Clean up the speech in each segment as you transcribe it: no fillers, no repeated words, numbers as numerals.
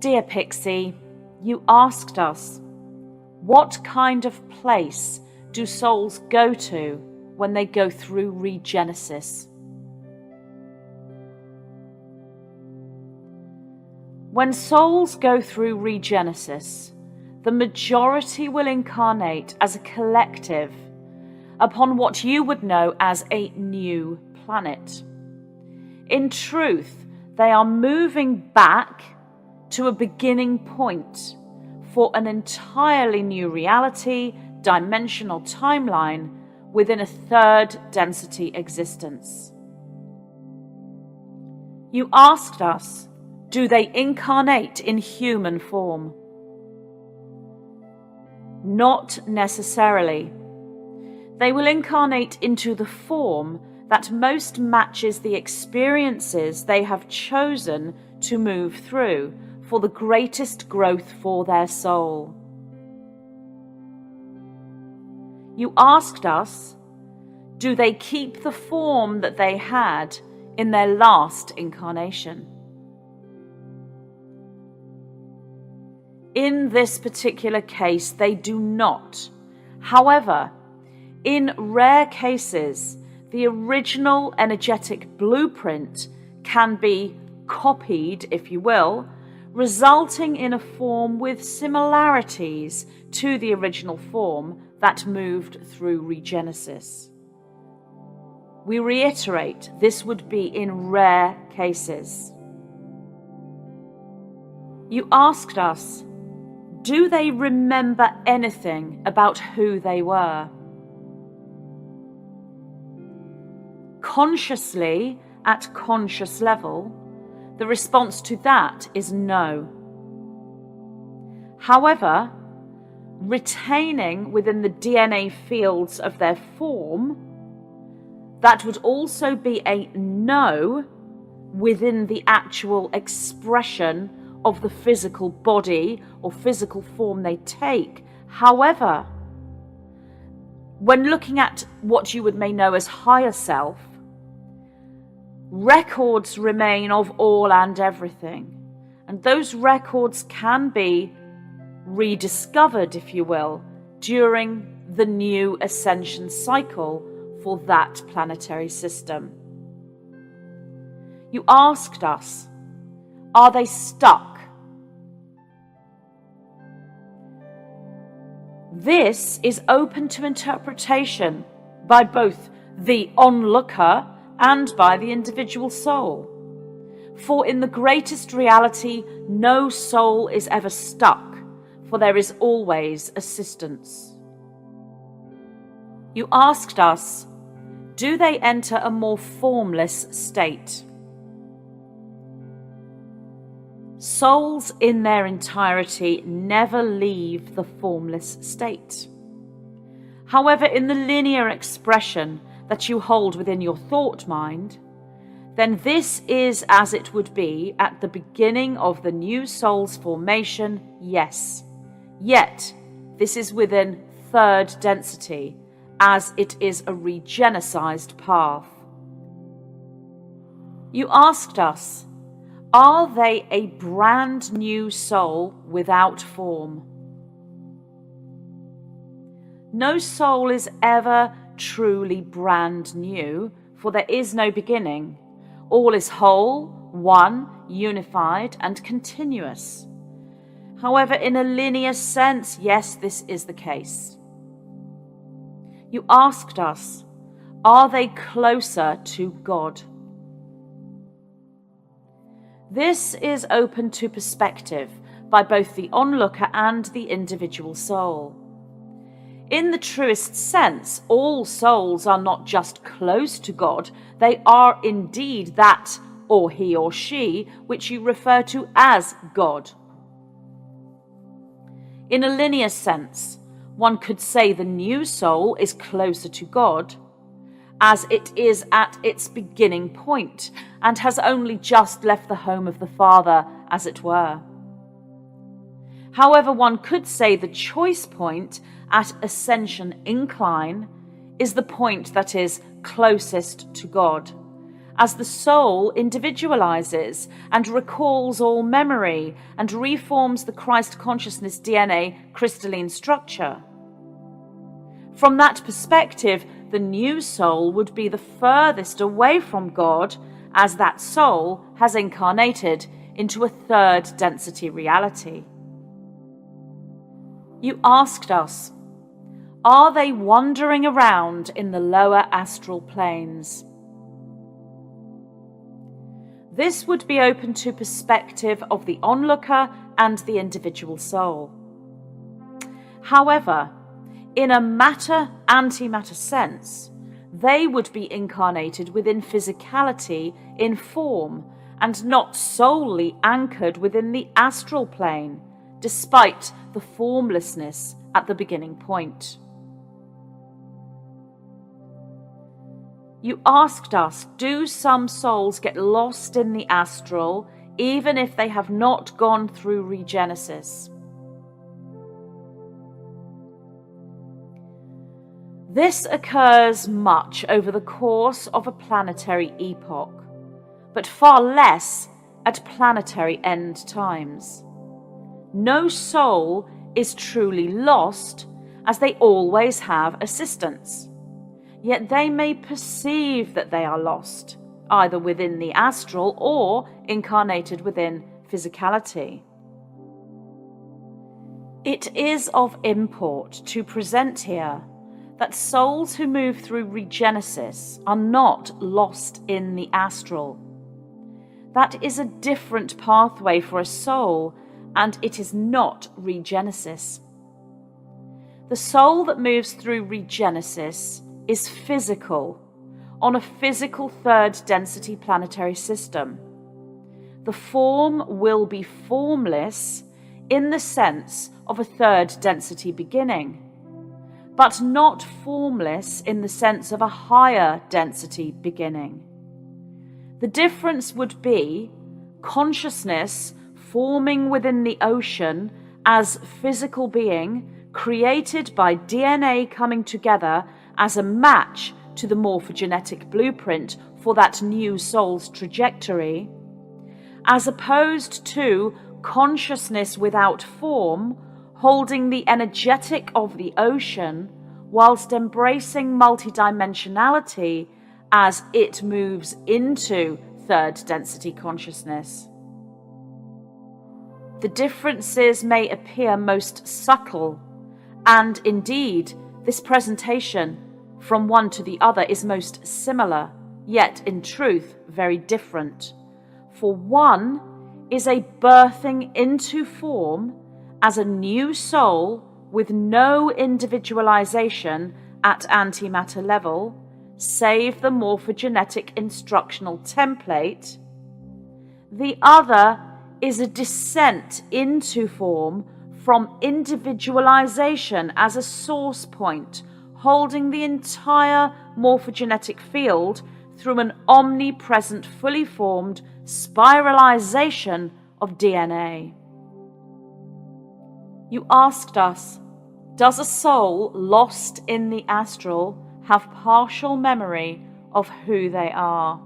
Dear Pixie, you asked us, what kind of place do souls go to when they go through Regenesis? When souls go through Regenesis, the majority will incarnate as a collective upon what you would know as a new planet. In truth, they are moving back to a beginning point for an entirely new reality, dimensional timeline within a third density existence. You asked us, do they incarnate in human form? Not necessarily. They will incarnate into the form that most matches the experiences they have chosen to move through for the greatest growth for their soul. You asked us, do they keep the form that they had in their last incarnation? In this particular case, they do not. However, in rare cases, the original energetic blueprint can be copied, if you will, resulting in a form with similarities to the original form that moved through Regenesis. We reiterate, this would be in rare cases. You asked us, do they remember anything about who they were? Consciously, at conscious level, the response to that is no. However, retaining within the DNA fields of their form, that would also be a no within the actual expression of the physical body or physical form they take. However, when looking at what you may know as higher self, records remain of all and everything, and those records can be rediscovered, if you will, during the new ascension cycle for that planetary system. You asked us, are they stuck? This is open to interpretation by both the onlooker and by the individual soul. For in the greatest reality, no soul is ever stuck, for there is always assistance. You asked us, do they enter a more formless state? Souls in their entirety never leave the formless state. However, in the linear expression that you hold within your thought mind, then this is as it would be at the beginning of the new soul's formation, yes. Yet, this is within third density, as it is a regenicized path. You asked us, are they a brand new soul without form? No soul is ever truly brand new, for there is no beginning. All is whole, one, unified, and continuous. However, in a linear sense, yes, this is the case. You asked us, are they closer to God? This is open to perspective by both the onlooker and the individual soul. In the truest sense, all souls are not just close to God, they are indeed that, or he or she, which you refer to as God. In a linear sense, one could say the new soul is closer to God, as it is at its beginning point, and has only just left the home of the Father, as it were. However, one could say the choice point at ascension incline is the point that is closest to God, as the soul individualizes and recalls all memory and reforms the Christ consciousness DNA crystalline structure. From that perspective, the new soul would be the furthest away from God, as that soul has incarnated into a third density reality. You asked us, are they wandering around in the lower astral planes? This would be open to perspective of the onlooker and the individual soul. However, in a matter-antimatter sense, they would be incarnated within physicality in form and not solely anchored within the astral plane, despite the formlessness at the beginning point. You asked us, do some souls get lost in the astral even if they have not gone through Regenesis? This occurs much over the course of a planetary epoch, but far less at planetary end times. No soul is truly lost, as they always have assistance. Yet they may perceive that they are lost, either within the astral or incarnated within physicality. It is of import to present here that souls who move through Regenesis are not lost in the astral. That is a different pathway for a soul, and it is not Regenesis. The soul that moves through Regenesis is physical, on a physical third density planetary system. The form will be formless in the sense of a third density beginning, but not formless in the sense of a higher density beginning. The difference would be consciousness forming within the ocean as physical being created by DNA coming together as a match to the morphogenetic blueprint for that new soul's trajectory, as opposed to consciousness without form, holding the energetic of the ocean whilst embracing multidimensionality as it moves into third density consciousness. The differences may appear most subtle, and indeed, this presentation from one to the other is most similar, yet in truth very different. For one is a birthing into form as a new soul with no individualization at antimatter level, save the morphogenetic instructional template. The other is a descent into form from individualization as a source point, holding the entire morphogenetic field through an omnipresent, fully formed spiralization of DNA. You asked us, does a soul lost in the astral have partial memory of who they are?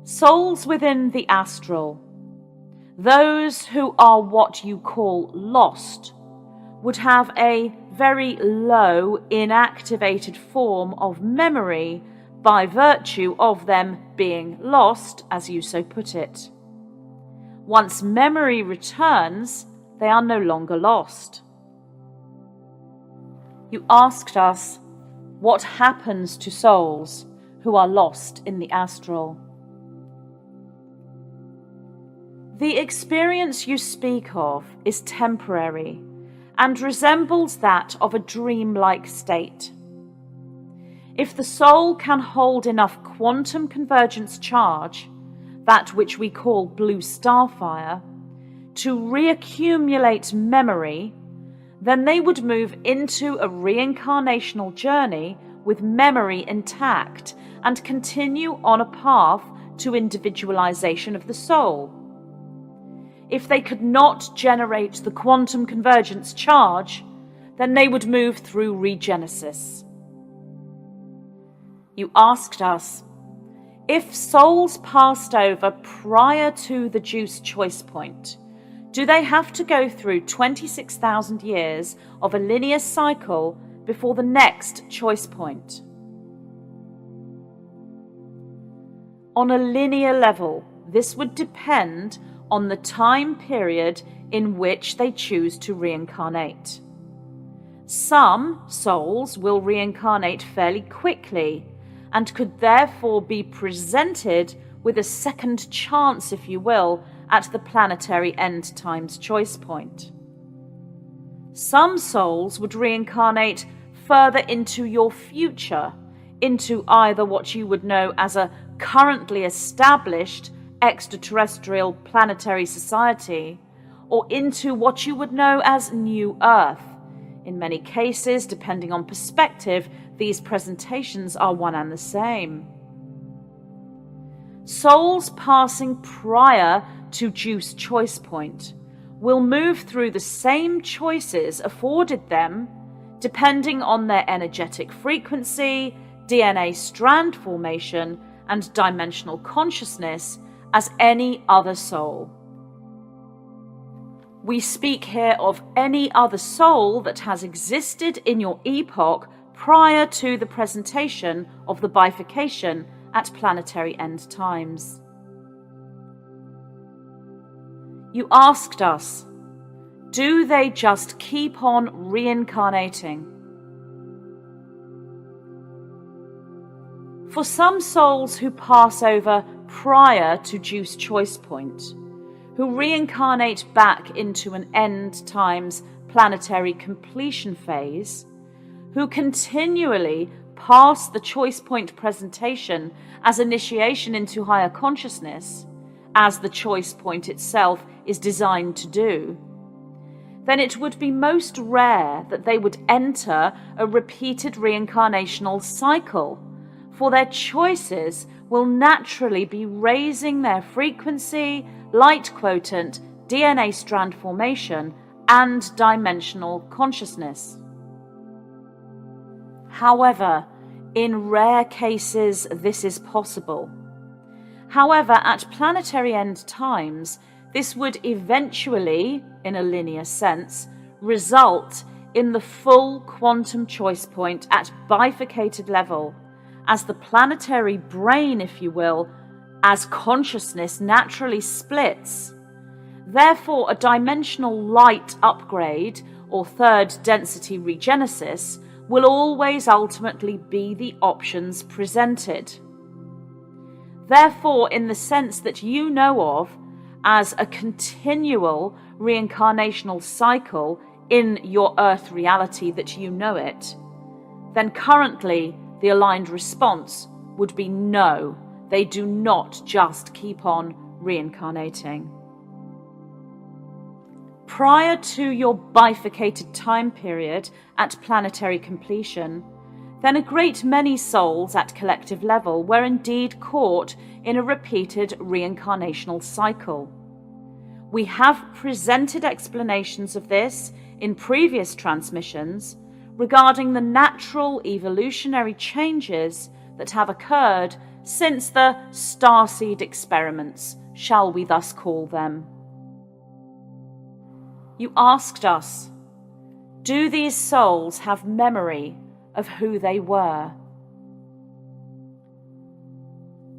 Souls within the astral, those who are what you call lost, would have a very low inactivated form of memory by virtue of them being lost, as you so put it. Once memory returns, they are no longer lost. You asked us, what happens to souls who are lost in the astral? The experience you speak of is temporary and resembles that of a dreamlike state. If the soul can hold enough quantum convergence charge, that which we call blue starphire, to reaccumulate memory, then they would move into a reincarnational journey with memory intact and continue on a path to individualization of the soul. If they could not generate the quantum convergence charge, then they would move through Regenesis. You asked us, if souls passed over prior to the Juice choice point, do they have to go through 26,000 years of a linear cycle before the next choice point? On a linear level, this would depend on the time period in which they choose to reincarnate. Some souls will reincarnate fairly quickly and could therefore be presented with a second chance, if you will, at the planetary end times choice point. Some souls would reincarnate further into your future, into either what you would know as a currently established extraterrestrial planetary society, or into what you would know as New Earth. In many cases, depending on perspective, these presentations are one and the same. Souls passing prior to Juice choice point will move through the same choices afforded them depending on their energetic frequency, DNA strand formation, and dimensional consciousness as any other soul. We speak here of any other soul that has existed in your epoch prior to the presentation of the bifurcation at planetary end times. You asked us, do they just keep on reincarnating? For some souls who pass over prior to Juice choice point, who reincarnate back into an end times planetary completion phase, who continually pass the choice point presentation as initiation into higher consciousness, as the choice point itself is designed to do, then it would be most rare that they would enter a repeated reincarnational cycle, for their choices will naturally be raising their frequency, light quotient, DNA strand formation, and dimensional consciousness. However, in rare cases this is possible. However, at planetary end times, this would eventually, in a linear sense, result in the full quantum choice point at bifurcated level, as the planetary brain, if you will, as consciousness naturally splits. Therefore, a dimensional light upgrade, or third density regenesis, will always ultimately be the options presented. Therefore, in the sense that you know of as a continual reincarnational cycle in your Earth reality that you know it, then currently the aligned response would be no, they do not just keep on reincarnating. Prior to your bifurcated time period at planetary completion, then a great many souls at collective level were indeed caught in a repeated reincarnational cycle. We have presented explanations of this in previous transmissions regarding the natural evolutionary changes that have occurred since the Starseed experiments, shall we thus call them. You asked us, do these souls have memory of who they were?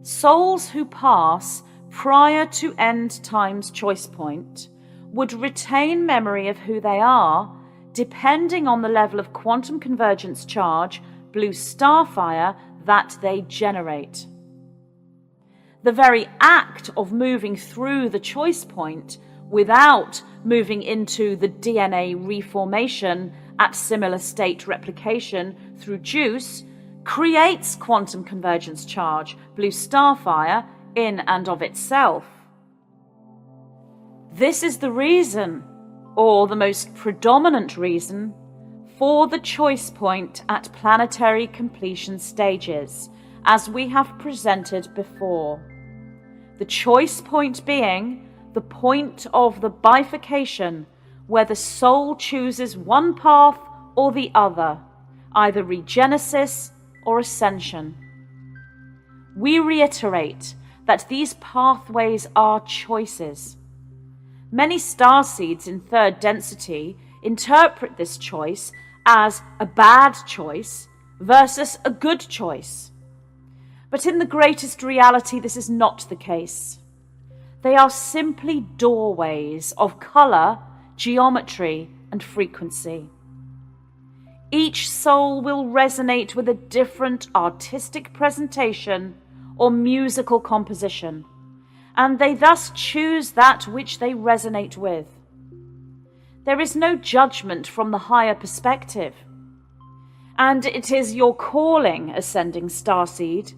Souls who pass prior to end times choice point would retain memory of who they are depending on the level of quantum convergence charge, blue starfire, that they generate. The very act of moving through the choice point without moving into the DNA reformation at similar state replication through Juice creates quantum convergence charge, blue starfire, in and of itself. This is the reason, or the most predominant reason, for the choice point at planetary completion stages, as we have presented before. The choice point being the point of the bifurcation where the soul chooses one path or the other, either regenesis or ascension. We reiterate that these pathways are choices. Many starseeds in third density interpret this choice as a bad choice versus a good choice. But in the greatest reality, this is not the case. They are simply doorways of color, geometry, and frequency. Each soul will resonate with a different artistic presentation or musical composition, and they thus choose that which they resonate with. There is no judgment from the higher perspective, and it is your calling, ascending starseed,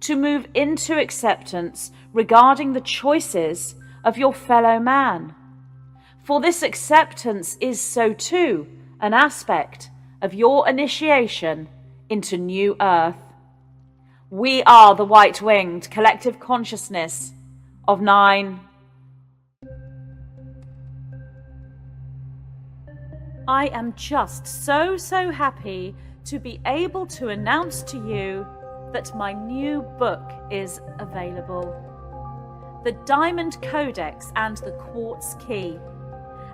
to move into acceptance regarding the choices of your fellow man. For this acceptance is so too an aspect of your initiation into New Earth. We are the white-winged collective consciousness of 9. I am just so happy to be able to announce to you that my new book is available. The Diamond Codex and the Quartz Key,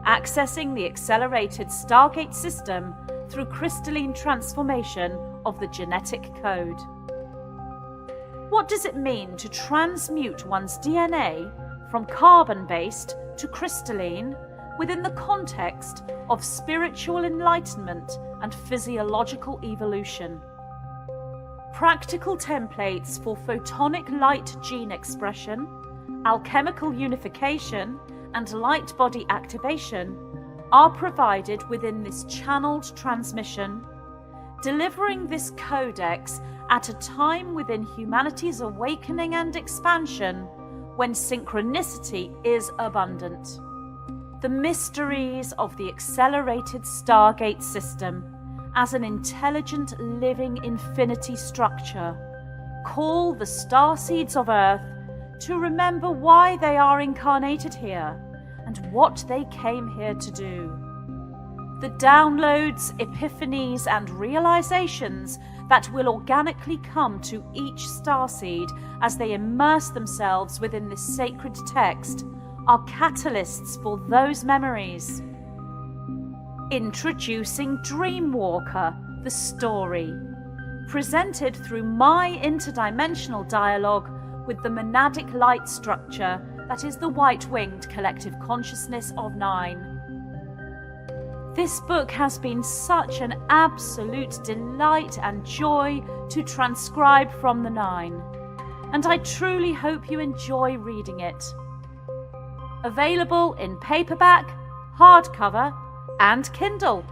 accessing the accelerated Stargate system through crystalline transformation of the genetic code. What does it mean to transmute one's DNA from carbon-based to crystalline within the context of spiritual enlightenment and physiological evolution? Practical templates for photonic light gene expression, alchemical unification, and light body activation are provided within this channeled transmission, delivering this codex at a time within humanity's awakening and expansion when synchronicity is abundant. The mysteries of the accelerated Stargate system as an intelligent living infinity structure call the starseeds of Earth to remember why they are incarnated here and what they came here to do. The downloads, epiphanies, and realizations that will organically come to each starseed as they immerse themselves within this sacred text are catalysts for those memories. Introducing Dreamwalker, the story, presented through my interdimensional dialogue with the monadic light structure that is the white-winged collective consciousness of 9. This book has been such an absolute delight and joy to transcribe from the 9, and I truly hope you enjoy reading it. Available in paperback, hardcover, and Kindle.